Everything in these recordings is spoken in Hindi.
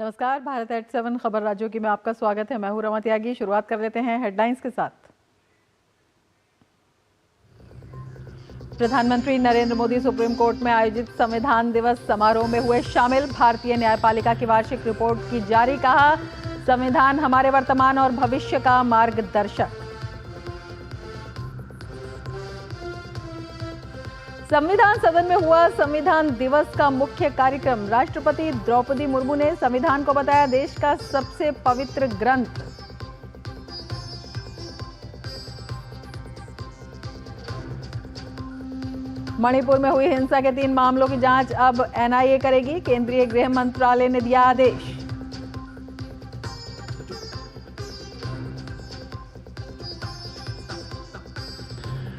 नमस्कार, भारत एट 7 खबर राज्यों की में आपका स्वागत है। मैं हूं रमा त्यागी। शुरुआत कर लेते हैं हेडलाइंस के साथ। प्रधानमंत्री नरेंद्र मोदी सुप्रीम कोर्ट में आयोजित संविधान दिवस समारोह में हुए शामिल। भारतीय न्यायपालिका की वार्षिक रिपोर्ट की जारी। कहा, संविधान हमारे वर्तमान और भविष्य का मार्गदर्शक। संविधान सदन में हुआ संविधान दिवस का मुख्य कार्यक्रम। राष्ट्रपति द्रौपदी मुर्मू ने संविधान को बताया देश का सबसे पवित्र ग्रंथ। मणिपुर में हुई हिंसा के 3 मामलों की जांच अब एनआईए करेगी। केंद्रीय गृह मंत्रालय ने दिया आदेश।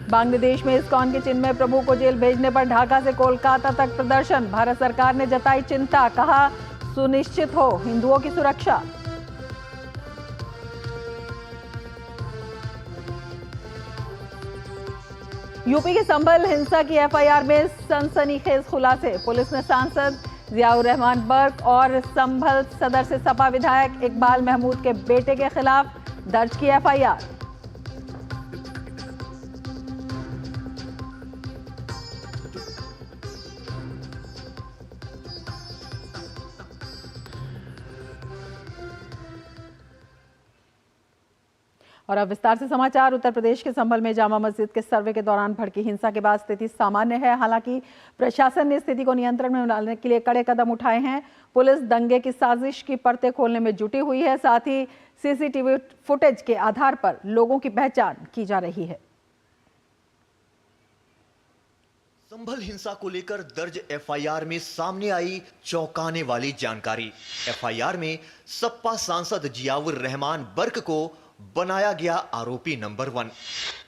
बांग्लादेश में इस्कॉन के चिन्मय प्रभु को जेल भेजने पर ढाका से कोलकाता तक प्रदर्शन। भारत सरकार ने जताई चिंता। कहा, सुनिश्चित हो हिंदुओं की सुरक्षा। यूपी के संभल हिंसा की एफआईआर में सनसनीखेज खुलासे। पुलिस ने सांसद जियाउर रहमान बर्क और संभल सदर से सपा विधायक इकबाल महमूद के बेटे के खिलाफ दर्ज की एफआईआर। और अब विस्तार से समाचार। उत्तर प्रदेश के संभल में जामा मस्जिद के सर्वे के दौरान भड़की हिंसा के बाद स्थिति सामान्य है। हालांकि प्रशासन ने स्थिति को नियंत्रण में लाने के लिए कड़े कदम उठाए हैं। पुलिस दंगे की साजिश की परतें खोलने में जुटी हुई है। साथ ही सीसीटीवी फुटेज के आधार पर लोगों की पहचान की जा रही है। संभल हिंसा को लेकर दर्ज एफआईआर में सामने आई चौंकाने वाली जानकारी। एफआईआर में सपा सांसद जियाउर रहमान बर्क को बनाया गया आरोपी नंबर 1।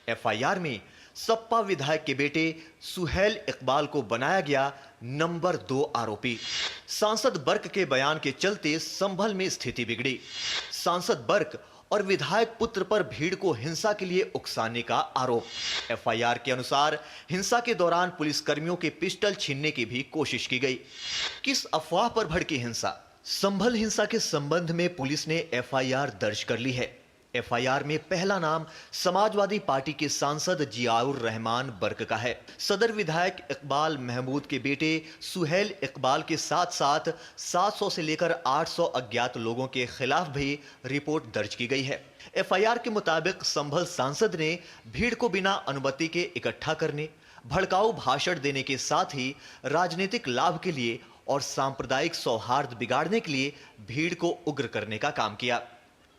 एफआईआर में सपा विधायक के बेटे सुहेल इकबाल को बनाया गया नंबर 2 आरोपी। सांसद बर्क के बयान के चलते संभल में स्थिति बिगड़ी। सांसद बर्क और विधायक पुत्र पर भीड़ को हिंसा के लिए उकसाने का आरोप। एफआईआर के अनुसार हिंसा के दौरान पुलिसकर्मियों के पिस्टल छीनने की भी कोशिश की गई। किस अफवाह पर भड़की हिंसा? संभल हिंसा के संबंध में पुलिस ने एफआईआर दर्ज कर ली है। एफआईआर में पहला नाम समाजवादी पार्टी के सांसद जियाउर रहमान बर्क का है। सदर विधायक इकबाल महमूद के बेटे सुहेल इकबाल के साथ साथ 700 से लेकर 800 अज्ञात लोगों के खिलाफ भी रिपोर्ट दर्ज की गई है। एफआईआर के मुताबिक संभल सांसद ने भीड़ को बिना अनुमति के इकट्ठा करने, भड़काऊ भाषण देने के साथ ही राजनीतिक लाभ के लिए और सांप्रदायिक सौहार्द बिगाड़ने के लिए भीड़ को उग्र करने का काम किया।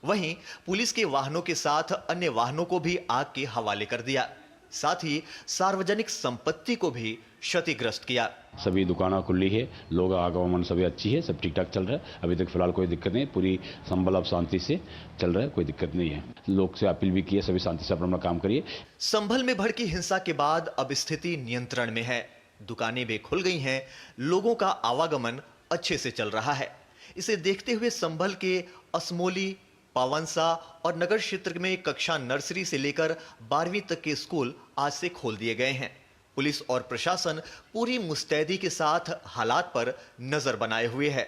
वहीं पुलिस के वाहनों के साथ अन्य वाहनों को भी आग के हवाले कर दिया। साथ ही सार्वजनिक संपत्ति को भी क्षतिग्रस्त किया। सभी दुकानें खुली है, लोग आगमन सभी अच्छी है, सब ठीक ठाक चल रहा है। अभी तक फिलहाल कोई दिक्कत नहीं, पूरी संभल अब शांति से चल रहा है, कोई दिक्कत नहीं है। लोग से अपील भी की है, सभी शांति से अपना काम करिए। संभल में भड़की हिंसा के बाद अब स्थिति नियंत्रण में है। दुकानें भी खुल गई हैं, लोगों का आवागमन अच्छे से चल रहा है। इसे देखते हुए संभल के असमोली, पावंसा और नगर क्षेत्र में कक्षा नर्सरी से लेकर 12वीं तक के स्कूल आज से खोल दिए गए हैं। पुलिस और प्रशासन पूरी मुस्तैदी के साथ हालात पर नजर बनाए हुए है।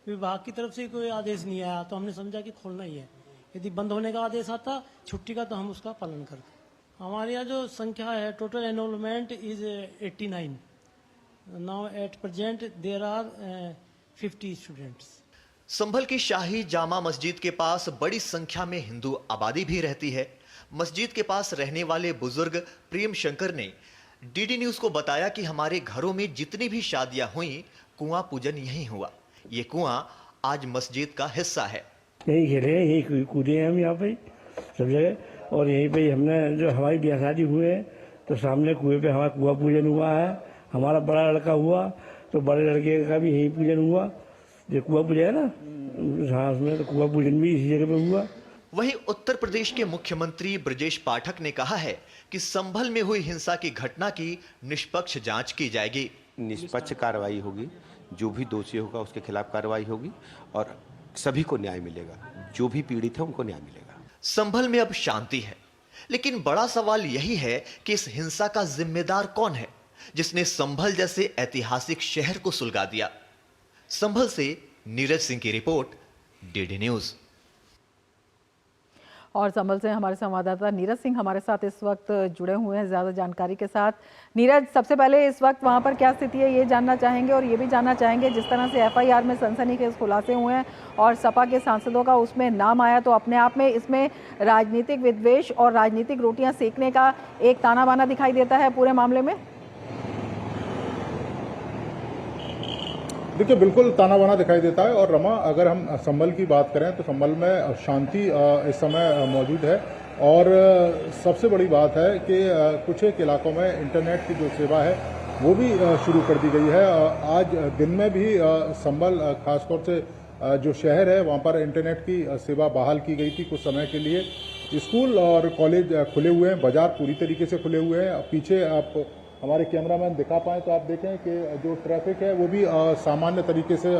विभाग की तरफ से कोई आदेश नहीं आया तो हमने समझा कि खोलना ही है। यदि बंद होने का आदेश आता छुट्टी का तो हम उसका पालन करते। हमारे यहाँ जो संख्या है total enrolment is 89। Now at present there are 50 students. Sambhal की शाही जामा मस्जिद के पास बड़ी संख्या में हिंदू आबादी भी रहती है। मस्जिद के पास रहने वाले बुजुर्ग प्रेम शंकर ने डीडी न्यूज को बताया कि हमारे घरों में जितनी भी शादियां हुई कुआं पूजन यहीं हुआ। ये कुआं आज मस्जिद का हिस्सा है। यही खेले, यही कूदे हम यहाँ पे सब जगह, और यहीं पे हमने जो हमारी ब्याह शादी हुए तो सामने कुएं पे हमारा कुआं पूजन हुआ है। हमारा बड़ा लड़का हुआ तो बड़े लड़के का भी यही पूजन हुआ। जो कुआं पूजा है ना, उसमें तो कुआं पूजन भी इसी जगह पे हुआ। वहीं उत्तर प्रदेश के मुख्यमंत्री ब्रजेश पाठक ने कहा है कि संभल में हुई हिंसा की घटना की निष्पक्ष जांच की जाएगी। निष्पक्ष कार्रवाई होगी, जो भी दोषी होगा उसके खिलाफ कार्रवाई होगी और सभी को न्याय मिलेगा। जो भी पीड़ित है उनको न्याय मिलेगा। संभल में अब शांति है, लेकिन बड़ा सवाल यही है कि इस हिंसा का जिम्मेदार कौन है जिसने संभल जैसे ऐतिहासिक शहर को सुलगा दिया। संभल से नीरज सिंह की रिपोर्ट, डीडी न्यूज। और संभल से हमारे संवाददाता नीरज सिंह हमारे साथ इस वक्त जुड़े हुए हैं ज्यादा जानकारी के साथ। नीरज, सबसे पहले इस वक्त वहां पर क्या स्थिति है ये जानना चाहेंगे, और ये भी जानना चाहेंगे जिस तरह से एफआईआर में सनसनीखेज खुलासे हुए हैं और सपा के सांसदों का उसमें नाम आया, तो अपने आप में इसमें राजनीतिक विद्वेष और राजनीतिक रोटियां सेकने का एक ताना बाना दिखाई देता है पूरे मामले में। देखिए, बिल्कुल ताना बाना दिखाई देता है। और रमा, अगर हम संभल की बात करें तो संभल में शांति इस समय मौजूद है। और सबसे बड़ी बात है कि कुछ एक इलाकों में इंटरनेट की जो सेवा है वो भी शुरू कर दी गई है। आज दिन में भी संभल खासतौर से जो शहर है वहाँ पर इंटरनेट की सेवा बहाल की गई थी कुछ समय के लिए। स्कूल और कॉलेज खुले हुए हैं, बाजार पूरी तरीके से खुले हुए हैं। पीछे आप हमारे कैमरामैन दिखा पाएँ तो आप देखें कि जो ट्रैफिक है वो भी सामान्य तरीके से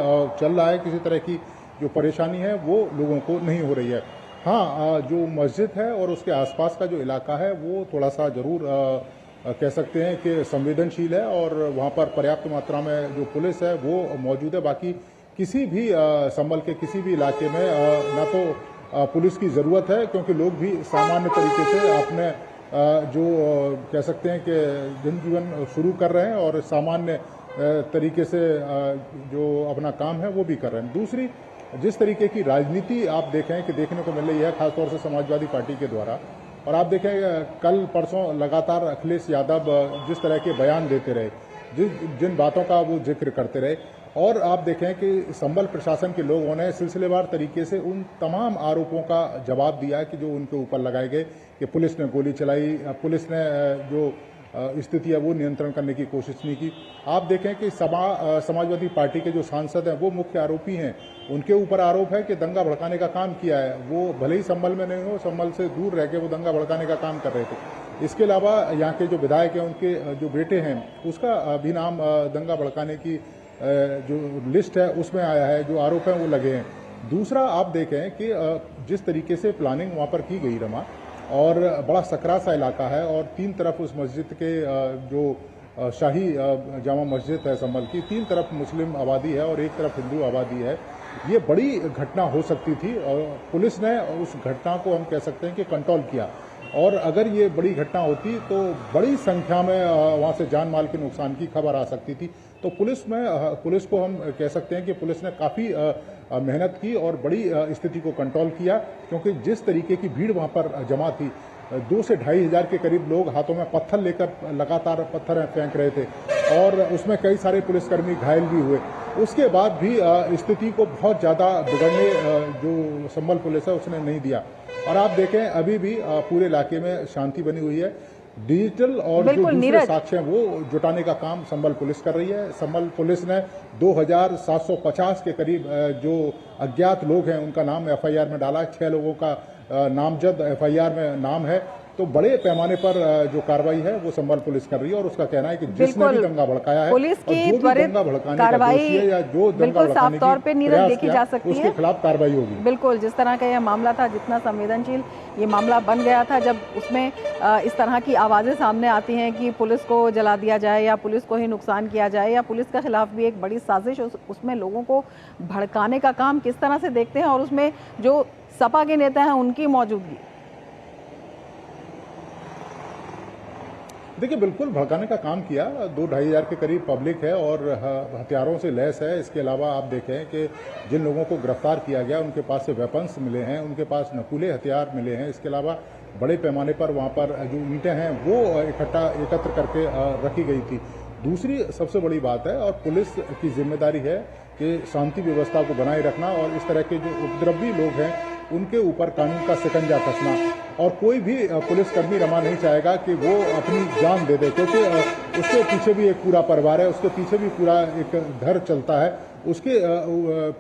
चल रहा है। किसी तरह की जो परेशानी है वो लोगों को नहीं हो रही है। हाँ, जो मस्जिद है और उसके आसपास का जो इलाका है वो थोड़ा सा जरूर कह सकते हैं कि संवेदनशील है, और वहाँ पर पर्याप्त मात्रा में जो पुलिस है वो मौजूद है। बाकी किसी भी संभल के किसी भी इलाके में ना तो पुलिस की ज़रूरत है, क्योंकि लोग भी सामान्य तरीके से अपने जो कह सकते हैं कि जनजीवन शुरू कर रहे हैं और सामान्य तरीके से जो अपना काम है वो भी कर रहे हैं। दूसरी, जिस तरीके की राजनीति आप देखें कि देखने को मिल रही है खासतौर से समाजवादी पार्टी के द्वारा, और आप देखें कल परसों लगातार अखिलेश यादव जिस तरह के बयान देते रहे, जिन बातों का वो जिक्र करते रहे, और आप देखें कि संभल प्रशासन के लोगों ने सिलसिलेवार तरीके से उन तमाम आरोपों का जवाब दिया कि जो उनके ऊपर लगाए गए कि पुलिस ने गोली चलाई, पुलिस ने जो स्थिति है वो नियंत्रण करने की कोशिश नहीं की। आप देखें कि समाजवादी पार्टी के जो सांसद हैं वो मुख्य आरोपी हैं। उनके ऊपर आरोप है कि दंगा भड़काने का काम किया है। वो भले ही संभल में नहीं हो, संभल से दूर रह के वो दंगा भड़काने का काम कर रहे थे। इसके अलावा यहाँ के जो विधायक हैं उनके जो बेटे हैं उसका भी नाम दंगा भड़काने की जो लिस्ट है उसमें आया है। जो आरोप हैं वो लगे हैं। दूसरा, आप देखें कि जिस तरीके से प्लानिंग वहाँ पर की गई रमा, और बड़ा सकरा सा इलाका है, और तीन तरफ उस मस्जिद के जो शाही जामा मस्जिद है संभल की, तीन तरफ मुस्लिम आबादी है और एक तरफ हिंदू आबादी है। ये बड़ी घटना हो सकती थी, और पुलिस ने उस घटना को हम कह सकते हैं कि कंट्रोल किया। और अगर ये बड़ी घटना होती तो बड़ी संख्या में वहाँ से जान माल के नुकसान की खबर आ सकती थी। तो पुलिस को हम कह सकते हैं कि पुलिस ने काफ़ी मेहनत की और बड़ी स्थिति को कंट्रोल किया, क्योंकि जिस तरीके की भीड़ वहाँ पर जमा थी, 2 से 2.5 हज़ार के करीब लोग हाथों में पत्थर लेकर लगातार पत्थर फेंक रहे थे, और उसमें कई सारे पुलिसकर्मी घायल भी हुए। उसके बाद भी स्थिति को बहुत ज़्यादा बिगड़ने जो संभल पुलिस है उसने नहीं दिया। और आप देखें अभी भी पूरे इलाके में शांति बनी हुई है। डिजिटल और जो दूसरे साक्ष्य हैं वो जुटाने का काम संभल पुलिस कर रही है। संभल पुलिस ने 2750 के करीब जो अज्ञात लोग हैं उनका नाम एफआईआर में डाला है। 6 लोगों का नामजद एफआईआर में नाम है। तो बड़े पैमाने पर जो कार्रवाई है वो संभल पुलिस कर रही है, और उसका कहना है कि जिसने भी दंगा भड़काया है, पुलिस की त्वरित कार्रवाई बिल्कुल साफ तौर पे नीरज देखी जा सकती है, उसके खिलाफ कार्रवाई होगी। बिल्कुल, जिस तरह का यह मामला था, जितना संवेदनशील ये मामला बन गया था, जब उसमें इस तरह की आवाजें सामने आती हैं कि पुलिस को जला दिया जाए या पुलिस को ही नुकसान किया जाए या पुलिस के खिलाफ भी एक बड़ी साजिश, उसमें लोगों को भड़काने का काम किस तरह से देखते हैं, और उसमें जो सपा के नेता हैं उनकी मौजूदगी। देखिए, बिल्कुल भड़काने का काम किया। 2-2.5 हज़ार के करीब पब्लिक है और हथियारों से लैस है। इसके अलावा आप देखें कि जिन लोगों को गिरफ्तार किया गया उनके पास से वेपन्स मिले हैं, उनके पास नकुले हथियार मिले हैं। इसके अलावा बड़े पैमाने पर वहाँ पर जो ईंटें हैं वो एकत्र करके रखी गई थी। दूसरी सबसे बड़ी बात है, और पुलिस की जिम्मेदारी है कि शांति व्यवस्था को बनाए रखना, और इस तरह के जो उपद्रवी लोग हैं उनके ऊपर कानून का शिकंजा कसना। और कोई भी पुलिसकर्मी रमा नहीं चाहेगा कि वो अपनी जान दे दे, क्योंकि उसके पीछे भी एक पूरा परिवार है, उसके पीछे भी पूरा एक घर चलता है, उसके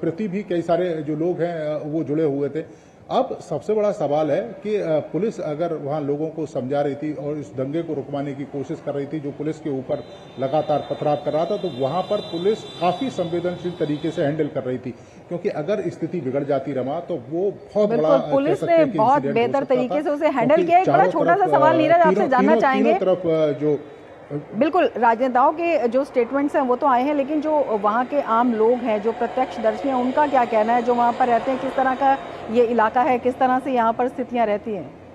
प्रति भी कई सारे जो लोग हैं वो जुड़े हुए थे। अब सबसे बड़ा सवाल है कि पुलिस अगर वहाँ लोगों को समझा रही थी और इस दंगे को रुकवाने की कोशिश कर रही थी, जो पुलिस के ऊपर लगातार पथराव कर रहा था, तो वहाँ पर पुलिस काफ़ी संवेदनशील तरीके से हैंडल कर रही थी, क्योंकि अगर स्थिति बिगड़ जाती रमा तो वो बहुत बड़ा पुलिस ने बहुत बेहतर तरीके से उसे हैंडल किया। एक बड़ा छोटा सा सवाल नीरज आपसे जानना चाहेंगे, तरफ जो बिल्कुल, राजनेताओं के जो स्टेटमेंट्स हैं वो तो आए हैं, लेकिन जो वहाँ के आम लोग हैं, जो प्रत्यक्षदर्शी हैं, उनका क्या कहना है? जो वहाँ पर रहते हैं, किस तरह का ये इलाका है, किस तरह से यहाँ पर स्थितियाँ रहती हैं?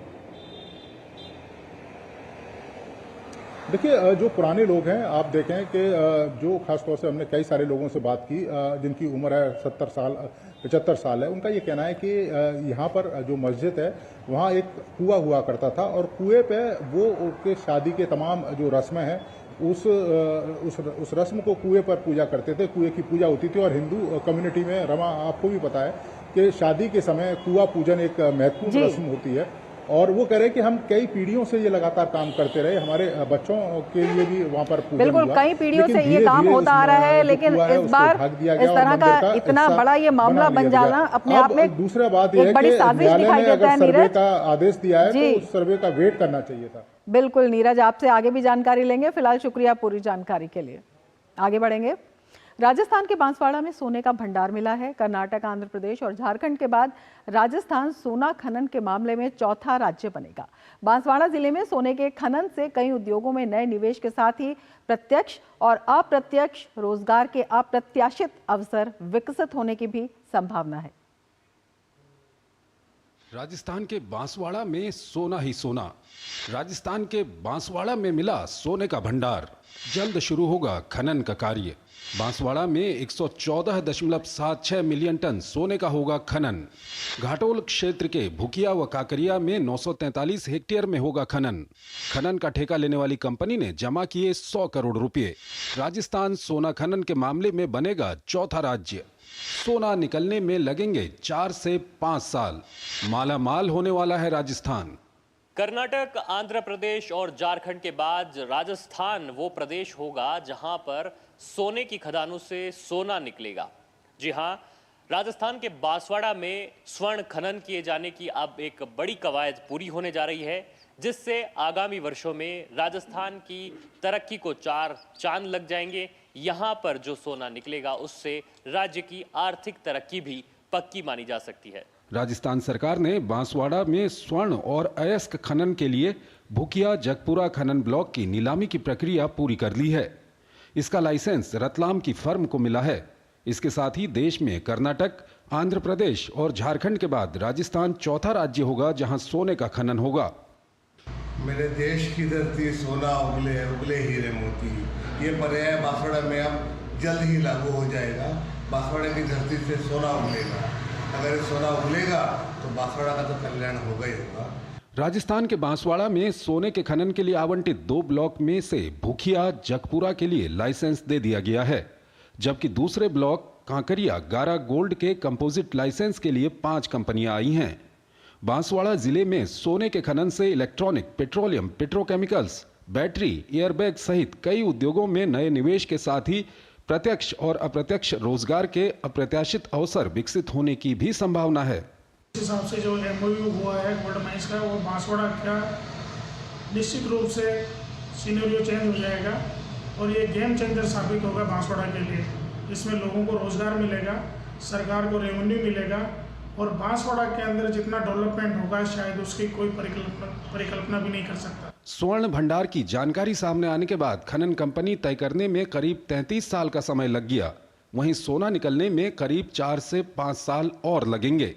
देखिए, जो पुराने लोग हैं, आप देखें कि जो खासतौर से हमने कई सारे लोगों से बात की जिनकी उम्र है 70 साल 75 साल है, उनका ये कहना है कि यहाँ पर जो मस्जिद है वहाँ एक कुआं हुआ करता था और कुएं पे वो उनके शादी के तमाम जो रस्में हैं उस रस्म को कुएं पर पूजा करते थे, कुएं की पूजा होती थी। और हिंदू कम्युनिटी में, रमा आपको भी पता है कि शादी के समय कुआं पूजन एक महत्वपूर्ण रस्म होती है। और वो कह रहे हैं कि हम कई पीढ़ियों से ये लगातार काम करते रहे, हमारे बच्चों के लिए भी वहाँ पर पूजन बिल्कुल हुआ। कई पीढ़ियों से ये काम होता आ रहा है, लेकिन इस बार इस तरह का इतना बड़ा ये मामला बन जाना अपने आप में दूसरा बात यह है कि न्यायालय ने अगर सर्वे का आदेश दिया है तो उस सर्वे का वेट करना चाहिए था। बिल्कुल नीरज, आपसे आगे भी जानकारी लेंगे, फिलहाल शुक्रिया पूरी जानकारी के लिए। आगे बढ़ेंगे। राजस्थान के बांसवाड़ा में सोने का भंडार मिला है। कर्नाटक, आंध्र प्रदेश और झारखंड के बाद राजस्थान सोना खनन के मामले में चौथा राज्य बनेगा। बांसवाड़ा जिले में सोने के खनन से कई उद्योगों में नए निवेश के साथ ही प्रत्यक्ष और अप्रत्यक्ष रोजगार के अप्रत्याशित अवसर विकसित होने की भी संभावना है। राजस्थान के बांसवाड़ा में सोना ही सोना। राजस्थान के बांसवाड़ा में मिला सोने का भंडार। जल्द शुरू होगा खनन का कार्य। बांसवाड़ा में 114.76 मिलियन टन सोने का होगा खनन। घाटोल क्षेत्र के भुकिया व काकरिया में 943 हेक्टेयर में होगा खनन। खनन का ठेका लेने वाली कंपनी ने जमा किए 100 करोड़ रुपए। राजस्थान सोना खनन के मामले में बनेगा चौथा राज्य। सोना निकलने में लगेंगे 4 से 5 साल। माला माल होने वाला है राजस्थान। कर्नाटक, आंध्र प्रदेश और झारखंड के बाद राजस्थान वो प्रदेश होगा जहां पर सोने की खदानों से सोना निकलेगा। जी हां, राजस्थान के बांसवाड़ा में स्वर्ण खनन किए जाने की अब एक बड़ी कवायद पूरी होने जा रही है, जिससे आगामी वर्षों में राजस्थान की तरक्की को 4 चांद लग जाएंगे। यहां पर जो सोना निकलेगा उससे राज्य की आर्थिक तरक्की भी पक्की मानी जा सकती है। राजस्थान सरकार ने बांसवाड़ा में स्वर्ण और अयस्क खनन के लिए भुकिया जगपुरा खनन ब्लॉक की नीलामी की प्रक्रिया पूरी कर ली है। इसका लाइसेंस रतलाम की फर्म को मिला है। इसके साथ ही देश में कर्नाटक, आंध्र प्रदेश और झारखंड के बाद राजस्थान चौथा राज्य होगा जहां सोने का खनन होगा। मेरे देश की धरती सोना उगले उगले हीरे मोती, ये पर्याय बांसवाड़ा में अब जल्द ही लागू हो जाएगा। बांसवाड़ा की धरती से सोना उगलेगा। अगर सोना उगलेगा तो बांसवाड़ा का तो कल्याण होगा ही होगा। राजस्थान के बांसवाड़ा में सोने के खनन के लिए आवंटित 2 ब्लॉक में से भुकिया जगपुरा के लिए लाइसेंस दे दिया गया है, जबकि दूसरे ब्लॉक कांकरिया गारा गोल्ड के कंपोजिट लाइसेंस के लिए 5 कंपनियां आई हैं। बांसवाड़ा जिले में सोने के खनन से electronic, petroleum, petrochemicals, battery, airbag सहित कई उद्योगों में नए निवेश के साथ ही प्रत्यक्ष और अप्रत्यक्ष रोजगार के अप्रत्याशित अवसर विकसित होने की भी संभावना है। इस हिसाब से जो MOU हुआ है गोल्ड माइंस का, वो बांसवाड़ा का निश्चित रूप से सीनेरियो चेंज हो जाएगा और ये गेम चेंजर साबित होगा बांसवाड़ा के लिए। इसमें लोगों को रोजगार मिलेगा, सरकार को रेवेन्यू मिलेगा और बांसवाड़ा के अंदर जितना डेवलपमेंट होगा शायद उसकी कोई परिकल्पना भी नहीं कर सकता। स्वर्ण भंडार की जानकारी सामने आने के बाद खनन कंपनी तय करने में करीब 33 साल का समय लग गया। वहीं सोना निकलने में करीब 4 से 5 साल और लगेंगे।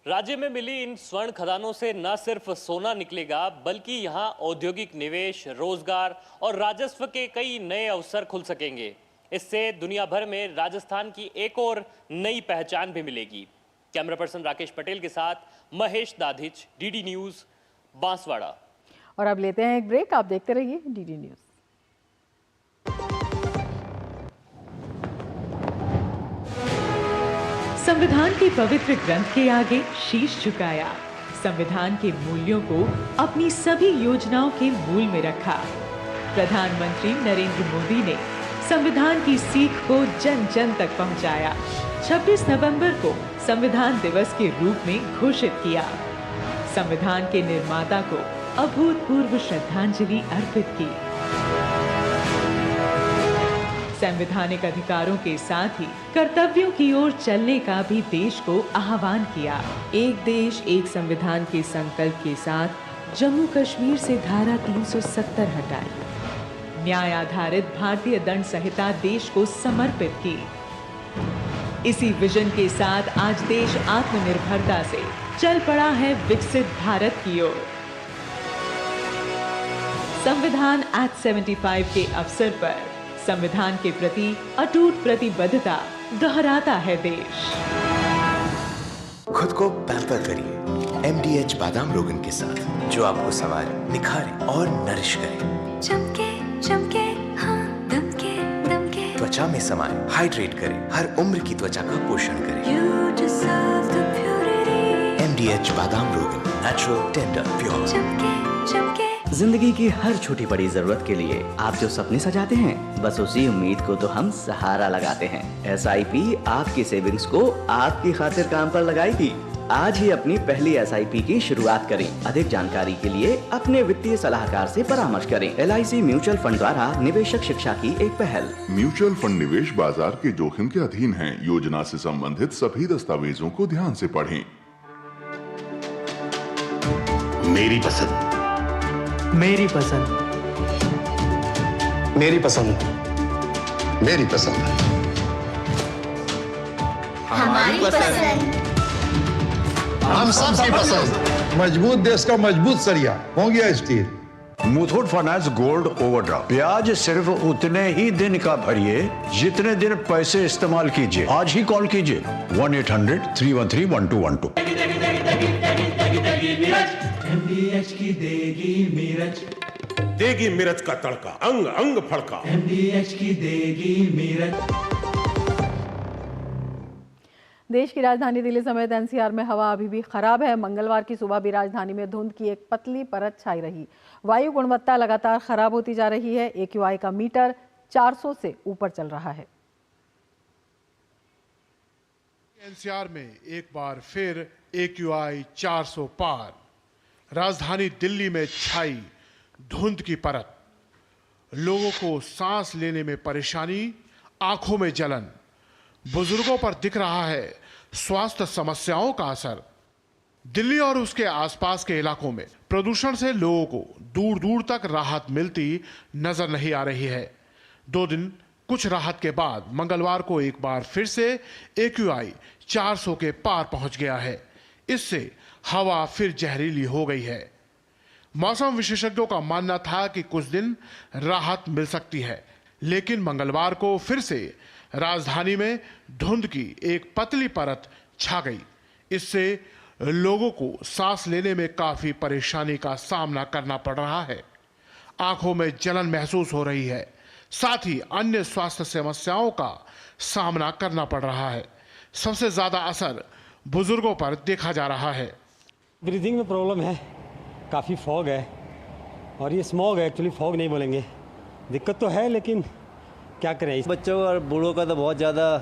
राज्य में मिली इन स्वर्ण खदानों से न सिर्फ सोना निकलेगा, बल्कि यहाँ औद्योगिक निवेश, रोजगार और राजस्व के कई नए अवसर खुल सकेंगे। इससे दुनिया भर में राजस्थान की एक और नई पहचान भी मिलेगी। कैमरा पर्सन राकेश पटेल के साथ महेश दाधिच, DD न्यूज, बांसवाड़ा। और अब लेते हैं एक ब्रेक, आप देखते रहिए DD न्यूज। संविधान के पवित्र ग्रंथ के आगे शीश झुकाया, संविधान के मूल्यों को अपनी सभी योजनाओं के मूल में रखा। प्रधानमंत्री नरेंद्र मोदी ने संविधान की सीख को जन जन तक पहुंचाया। 26 नवंबर को संविधान दिवस के रूप में घोषित किया। संविधान के निर्माता को अभूतपूर्व श्रद्धांजलि अर्पित की। संवैधानिक अधिकारों के साथ ही कर्तव्यों की ओर चलने का भी देश को आह्वान किया। एक देश एक संविधान के संकल्प के साथ जम्मू कश्मीर से धारा 370 हटाई। न्याय आधारित भारतीय दंड संहिता देश को समर्पित की। इसी विजन के साथ आज देश आत्मनिर्भरता से चल पड़ा है विकसित भारत की ओर। संविधान एक्ट 75 के अवसर पर संविधान के प्रति अटूट प्रतिबद्धता दोहराता है देश। खुद को पैम्पर करिए MDH बादाम रोगन के साथ, जो आपको संवारे, निखारे और नरिश करे। चमके चमके हाँ, दमके दमके, त्वचा में समाए, हाइड्रेट करे, हर उम्र की त्वचा का पोषण करे। You deserve the purity. MDH बादाम रोगन, नेचुरल, टेंडर, प्योर। चमके चमके। जिंदगी की हर छोटी बड़ी जरूरत के लिए आप जो सपने सजाते हैं, बस उसी उम्मीद को तो हम सहारा लगाते हैं। SIP आपकी सेविंग्स को आपकी खातिर काम पर लगाएगी। आज ही अपनी पहली SIP की शुरुआत करें। अधिक जानकारी के लिए अपने वित्तीय सलाहकार से परामर्श करें। LIC म्यूचुअल फंड द्वारा निवेशक शिक्षा की एक पहल। म्यूचुअल फंड निवेश बाजार के जोखिम के अधीन है। योजना से संबंधित सभी दस्तावेजों को ध्यान से पढ़ें। मेरी पसंद, मेरी पसंद, मेरी पसंद, मेरी पसंद, हमारी पसंद, हम सबकी पसंद। मजबूत देश का मजबूत सरिया हो गया steel. Muthoot finance gold overdraft, ब्याज सिर्फ उतने ही दिन का भरिए जितने दिन पैसे इस्तेमाल कीजिए। आज ही कॉल कीजिए 1-800-313-1212। MDH की देगी मिर्च, देगी मिर्च का तड़का, अंग अंग फड़का। MDH की देगी मिर्च। देश की राजधानी दिल्ली समेत NCR में हवा अभी भी खराब है। मंगलवार की सुबह भी राजधानी में धुंध की एक पतली परत छाई रही। वायु गुणवत्ता लगातार खराब होती जा रही है। AQI का मीटर 400 से ऊपर चल रहा है। NCR में एक बार फिर AQI 400 पार। राजधानी दिल्ली में छाई धुंध की परत। लोगों को सांस लेने में परेशानी, आंखों में जलन। बुजुर्गों पर दिख रहा है स्वास्थ्य समस्याओं का असर। दिल्ली और उसके आसपास के इलाकों में प्रदूषण से लोगों को दूर दूर तक राहत मिलती नजर नहीं आ रही है। 2 दिन कुछ राहत के बाद मंगलवार को एक बार फिर से AQI 400 के पार पहुंच गया है। इससे हवा फिर जहरीली हो गई है। मौसम विशेषज्ञों का मानना था कि कुछ दिन राहत मिल सकती है, लेकिन मंगलवार को फिर से राजधानी में धुंध की एक पतली परत छा गई। इससे लोगों को सांस लेने में काफी परेशानी का सामना करना पड़ रहा है। आंखों में जलन महसूस हो रही है, साथ ही अन्य स्वास्थ्य समस्याओं का सामना करना पड़ रहा है। सबसे ज्यादा असर बुजुर्गों पर देखा जा रहा है। ब्रीदिंग में प्रॉब्लम है, काफ़ी फॉग है और ये स्मॉग है। एक्चुअली फॉग नहीं बोलेंगे, दिक्कत तो है लेकिन क्या करें। इस बच्चों और बूढ़ों का तो बहुत ज़्यादा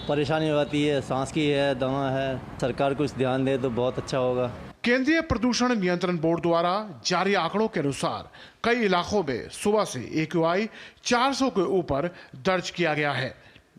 परेशानी होती है। सांस की है, दमा है। सरकार कुछ ध्यान दे तो बहुत अच्छा होगा। केंद्रीय प्रदूषण नियंत्रण बोर्ड द्वारा जारी आंकड़ों के अनुसार कई इलाकों में सुबह से AQI 400 के ऊपर दर्ज किया गया है।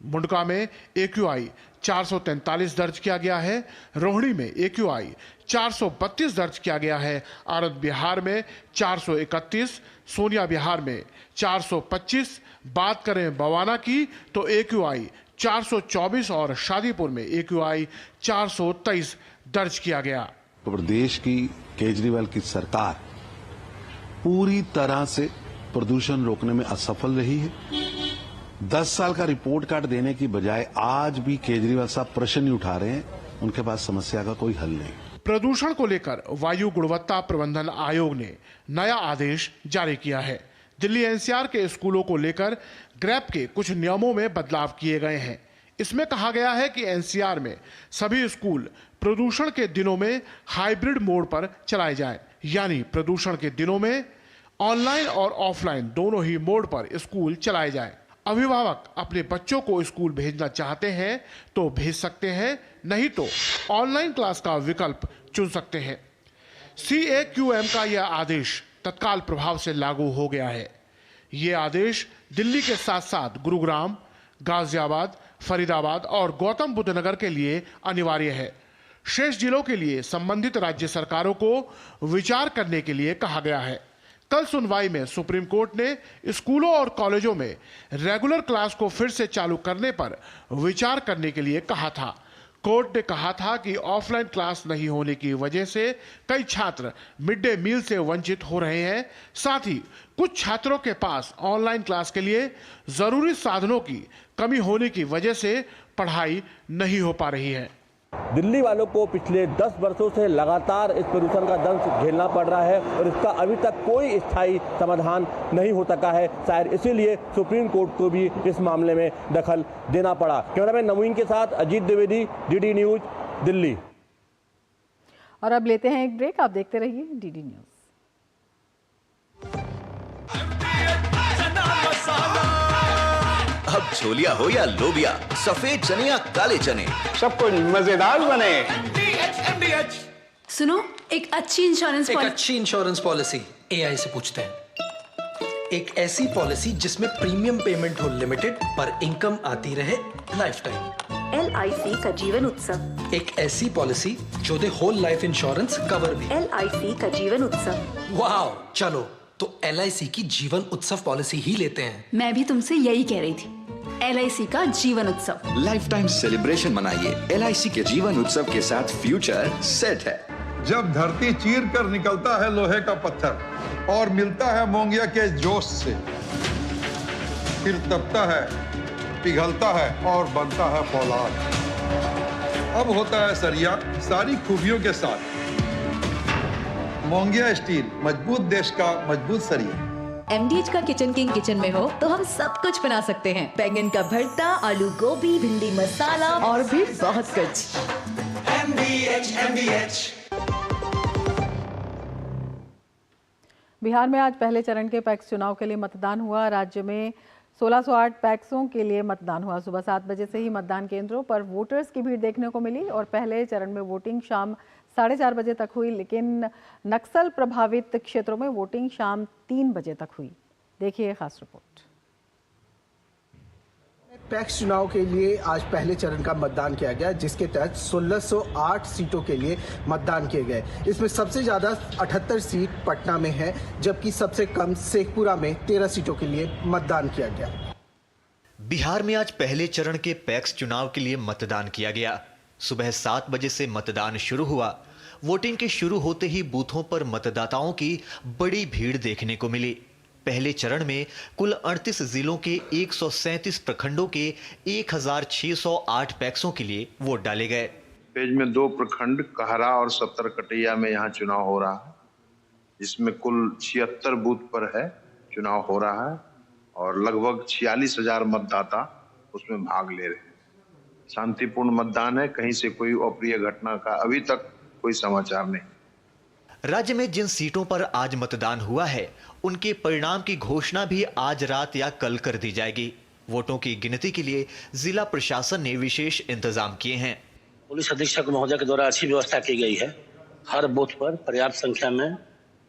मुंडका में AQI 443 दर्ज किया गया है। रोहिणी में AQI 432 दर्ज किया गया है। आनंद बिहार में 431, सोनिया बिहार में 425। बात करें बवाना की तो AQI 424 और शादीपुर में AQI 423 दर्ज किया गया। प्रदेश की केजरीवाल की सरकार पूरी तरह से प्रदूषण रोकने में असफल रही है। 10 साल का रिपोर्ट कार्ड देने की बजाय आज भी केजरीवाल साहब प्रश्न नहीं उठा रहे हैं। उनके पास समस्या का कोई हल नहीं। प्रदूषण को लेकर वायु गुणवत्ता प्रबंधन आयोग ने नया आदेश जारी किया है। दिल्ली NCR के स्कूलों को लेकर ग्रैप के कुछ नियमों में बदलाव किए गए हैं। इसमें कहा गया है कि NCR में सभी स्कूल प्रदूषण के दिनों में हाइब्रिड मोड पर चलाए जाएं, यानी प्रदूषण के दिनों में ऑनलाइन और ऑफलाइन दोनों ही मोड पर स्कूल चलाए जाएं। अभिभावक अपने बच्चों को स्कूल भेजना चाहते हैं तो भेज सकते हैं, नहीं तो ऑनलाइन क्लास का विकल्प चुन सकते हैं। CAQM का यह आदेश तत्काल प्रभाव से लागू हो गया है। यह आदेश दिल्ली के साथ साथ गुरुग्राम, गाजियाबाद, फरीदाबाद और गौतम बुद्ध नगर के लिए अनिवार्य है। शेष जिलों के लिए संबंधित राज्य सरकारों को विचार करने के लिए कहा गया है। कल सुनवाई में सुप्रीम कोर्ट ने स्कूलों और कॉलेजों में रेगुलर क्लास को फिर से चालू करने पर विचार करने के लिए कहा था। कोर्ट ने कहा था कि ऑफलाइन क्लास नहीं होने की वजह से कई छात्र मिड डे मील से वंचित हो रहे हैं। साथ ही कुछ छात्रों के पास ऑनलाइन क्लास के लिए जरूरी साधनों की कमी होने की वजह से पढ़ाई नहीं हो पा रही है। दिल्ली वालों को पिछले 10 वर्षों से लगातार इस प्रदूषण का दंश झेलना पड़ रहा है और इसका अभी तक कोई स्थायी समाधान नहीं हो सका है। शायद इसीलिए सुप्रीम कोर्ट को भी इस मामले में दखल देना पड़ा। कैमरामैन नवीन के साथ अजीत द्विवेदी, डीडी न्यूज, दिल्ली। और अब लेते हैं एक ब्रेक, आप देखते रहिए डीडी न्यूज। अब छोलिया हो या लोबिया, सफेद चने या काले चने, सब कुछ मजेदार बने। सुनो, एक अच्छी इंश्योरेंस पॉलिसी एआई से पूछते हैं। एक ऐसी पॉलिसी जिसमें प्रीमियम पेमेंट हो लिमिटेड पर इनकम आती रहे लाइफ टाइम। LIC का जीवन उत्सव। एक ऐसी पॉलिसी जो दे होल लाइफ इंश्योरेंस कवर भी। LIC का जीवन उत्सव। वाह, चलो तो LIC की जीवन उत्सव पॉलिसी ही लेते हैं। मैं भी तुमसे यही कह रही थी, LIC का जीवन उत्सव। लाइफ टाइम सेलिब्रेशन मनाइए LIC के जीवन उत्सव के साथ, फ्यूचर सेट है। जब धरती चीर कर निकलता है लोहे का पत्थर और मिलता है मोंगिया के जोश से, फिर तपता है, पिघलता है और बनता है फौलाद। अब होता है सरिया सारी खूबियों के साथ। मोंगिया स्टील, मजबूत देश का मजबूत सरिया। MDH का किचन किंग किचन में हो तो हम सब कुछ बना सकते हैं। बैंगन का भरता, आलू गोभी, भिंडी मसाला और भी बहुत कुछ। MDH। बिहार में आज पहले चरण के पैक्स चुनाव के लिए मतदान हुआ। राज्य में 1608 पैक्सों के लिए मतदान हुआ। सुबह 7 बजे से ही मतदान केंद्रों पर वोटर्स की भीड़ देखने को मिली और पहले चरण में वोटिंग शाम 4:30 बजे तक हुई, लेकिन नक्सल प्रभावित क्षेत्रों में वोटिंग शाम 3 बजे तक हुई। देखिए खास रिपोर्ट। पैक्स चुनाव के लिए आज पहले चरण का मतदान किया गया, जिसके तहत 1608 सीटों के लिए मतदान किए गए। इसमें सबसे ज़्यादा 78 सीट पटना में है, जबकि सबसे कम शेखपुरा में 13 सीटों के लिए मतदान किया गया। बिहार में आज पहले चरण के पैक्स चुनाव के लिए मतदान किया गया। सुबह 7 बजे से मतदान शुरू हुआ। वोटिंग के शुरू होते ही बूथों पर मतदाताओं की बड़ी भीड़ देखने को मिली। पहले चरण में कुल 38 जिलों के 137 प्रखंडों के 1608 पैक्सों के लिए वोट डाले गए। पेज में 2 प्रखंड कहरा और 70 कटैया में यहाँ चुनाव हो रहा है, जिसमें कुल 76 बूथ पर है चुनाव हो रहा है और लगभग 46,000 मतदाता उसमें भाग ले रहे हैं। शांतिपूर्ण मतदान है, कहीं से कोई अप्रिय घटना का अभी तक कोई समाचार नहीं। राज्य में जिन सीटों पर आज मतदान हुआ है, उनके परिणाम की घोषणा भी आज रात या कल कर दी जाएगी। वोटों की गिनती के लिए जिला प्रशासन ने विशेष इंतजाम किए हैं। पुलिस अधीक्षक महोदय के द्वारा अच्छी व्यवस्था की गई है। हर बूथ पर पर्याप्त संख्या में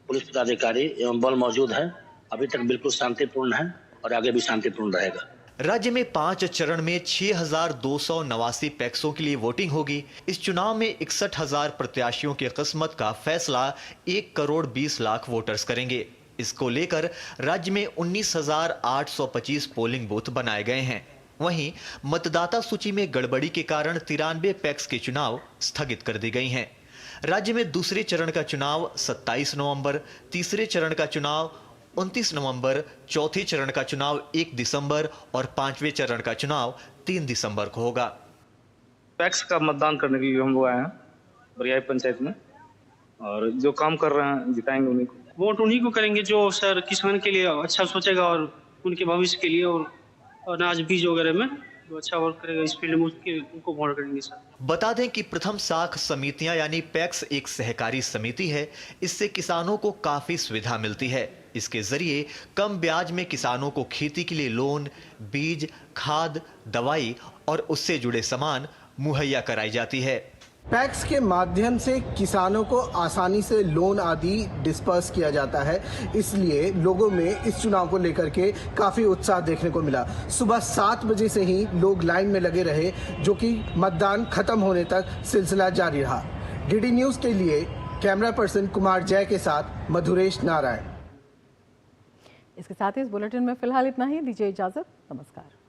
पुलिस पदाधिकारी एवं बल मौजूद है। अभी तक बिल्कुल शांतिपूर्ण है और आगे भी शांतिपूर्ण रहेगा। राज्य में 5 चरण में 6,289 पैक्सों के लिए वोटिंग होगी। इस चुनाव में 61,000 प्रत्याशियों की किस्मत का फैसला 1,20,00,000 वोटर्स करेंगे। इसको लेकर राज्य में 19,825 पोलिंग बूथ बनाए गए हैं। वहीं मतदाता सूची में गड़बड़ी के कारण 93 पैक्स के चुनाव स्थगित कर दी गई हैं। राज्य में दूसरे चरण का चुनाव 27 नवंबर, तीसरे चरण का चुनाव 29 नवंबर, चौथे चरण का चुनाव 1 दिसंबर और 5वें चरण का चुनाव 3 दिसंबर को होगा। पैक्स का मतदान करने के लिए हम लोग आए हैं बरियाई पंचायत में, और जो काम कर रहे हैं जिताएंगे उन्हीं को। वोट उन्हीं को करेंगे जो सर किसान के लिए अच्छा सोचेगा और उनके भविष्य के लिए और अनाज बीज वगैरह में जो अच्छा वर्क करेगा इस फील्ड में उनको वोट करेंगे सर। बता दें कि प्रथम साख समितियां यानी पैक्स एक सहकारी समिति है। इससे किसानों को काफी सुविधा मिलती है। इसके जरिए कम ब्याज में किसानों को खेती के लिए लोन, बीज, खाद, दवाई और उससे जुड़े सामान मुहैया कराई जाती है। पैक्स के माध्यम से किसानों को आसानी से लोन आदि डिस्पर्स किया जाता है, इसलिए लोगों में इस चुनाव को लेकर के काफ़ी उत्साह देखने को मिला। सुबह 7 बजे से ही लोग लाइन में लगे रहे, जो कि मतदान खत्म होने तक सिलसिला जारी रहा। डीडी न्यूज़ के लिए कैमरा पर्सन कुमार जय के साथ मधुरेश नारायण। इसके साथ ही इस बुलेटिन में फिलहाल इतना ही। दीजिए इजाजत, नमस्कार।